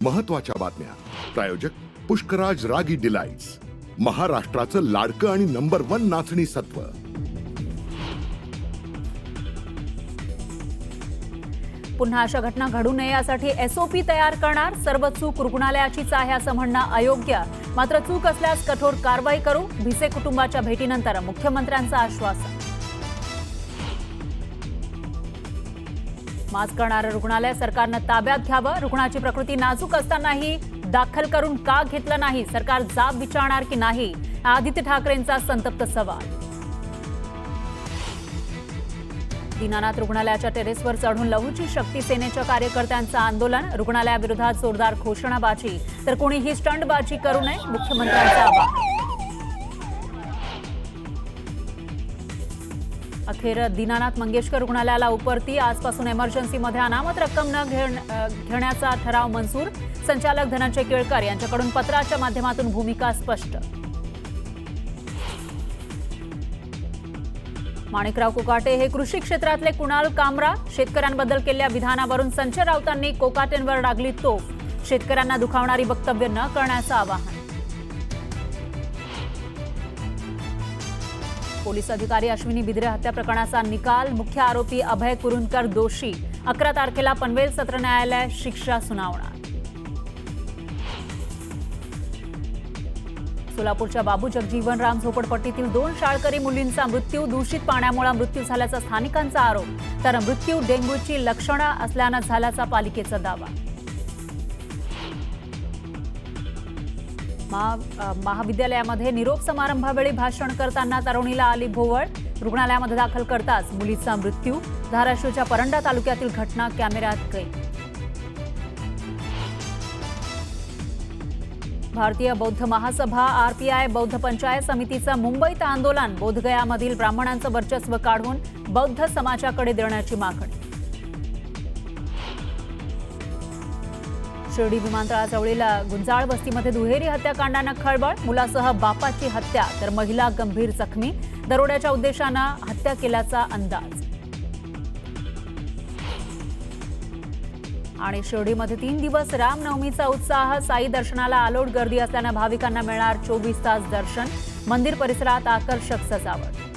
महत्त्वाच्या बातम्या प्रायोजक पुष्कराज रागी डिलाइट्स, महाराष्ट्राचं लाडकं आणि नंबर 1 नाचणी सत्व। पुन्हा अशा घटना घडू नये यासाठी एसओपी तयार करणार, सर्व चूक रुग्णालयाचीच आहे असं म्हणणं अयोग्य, मात्र चूक असल्यास कठोर कारवाई करू, भिसे कुटुंबाच्या भेटीनंतर मुख्यमंत्र्यांचं आश्वासन। मास्क करणारं रुग्णालय सरकारनं ताब्यात घ्यावं, रुग्णाची प्रकृती नाजूक असतानाही दाखल करून का घेतलं नाही, सरकार जाब विचारणार की नाही, आदित्य ठाकरेंचा संतप्त सवाल। दीनानाथ रुग्णालयाच्या टेरेसवर चढून लहूची शक्ती सेनेच्या कार्यकर्त्यांचं आंदोलन, रुग्णालयाविरोधात जोरदार घोषणाबाजी, तर कोणीही स्टंटबाजी करू नये, मुख्यमंत्र्यांचं आवाहन। अखेर दीनानाथ मंगेशकर रुग्णालयाला उपरती, आजपासून इमर्जन्सीमध्ये अनामत रक्कम न घेण्याचा ठराव मंजूर, संचालक धनंजय केळकर यांच्याकडून पत्राच्या माध्यमातून भूमिका स्पष्ट। माणिकराव कोकाटे हे कृषी क्षेत्रातले कुणाल कामरा, शेतकऱ्यांबद्दल केलेल्या विधानावरून संजय राऊतांनी कोकाटेंवर डागली तोफ, शेतकऱ्यांना दुखावणारी वक्तव्य न करण्याचं आवाहन। पोलीस अधिकारी अश्विनी बिद्रे हत्या प्रकरणाचा निकाल, मुख्य आरोपी अभय कुरुंदकर दोषी, 11 तारखेला पनवेल सत्र न्यायालय शिक्षा सुनावणार। सोलापूरच्या बाबू जगजीवनराम झोपडपट्टीतील 2 शाळकरी मुलींचा मृत्यू, दूषित पाण्यामुळे मृत्यू झाल्याचा स्थानिकांचा आरोप, तर मृत्यू डेंग्यूची लक्षणं असल्यानं झाल्याचा पालिकेचा दावा। महाविद्यालयामध्ये निरोप समारंभावेळी भाषण करताना तरुणीला आली भोवळ, रुग्णालयामध्ये दाखल करताच मुलीचा मृत्यू, धाराशिवच्या परंडा तालुक्यातील घटना कॅमेऱ्यात कैद। भारतीय बौद्ध महासभा आरपीआय बौद्ध पंचायत समितीचं मुंबईत आंदोलन, बोधगयामधील ब्राह्मणांचं वर्चस्व काढून बौद्ध समाजाकडे देण्याची मागणी। शिर्डी विमानतळाजवळील गुंजाळ वस्तीमध्ये दुहेरी हत्याकांडानं खळबळ, मुलासह बापाची हत्या तर महिला गंभीर जखमी, दरोड्याच्या उद्देशानं हत्या केल्याचा अंदाज। आणि शिर्डीमध्ये 3 दिवस रामनवमीचा उत्साह, साई दर्शनाला अलोट गर्दी असल्यानं भाविकांना मिळणार 24 तास दर्शन, मंदिर परिसरात आकर्षक सजावट।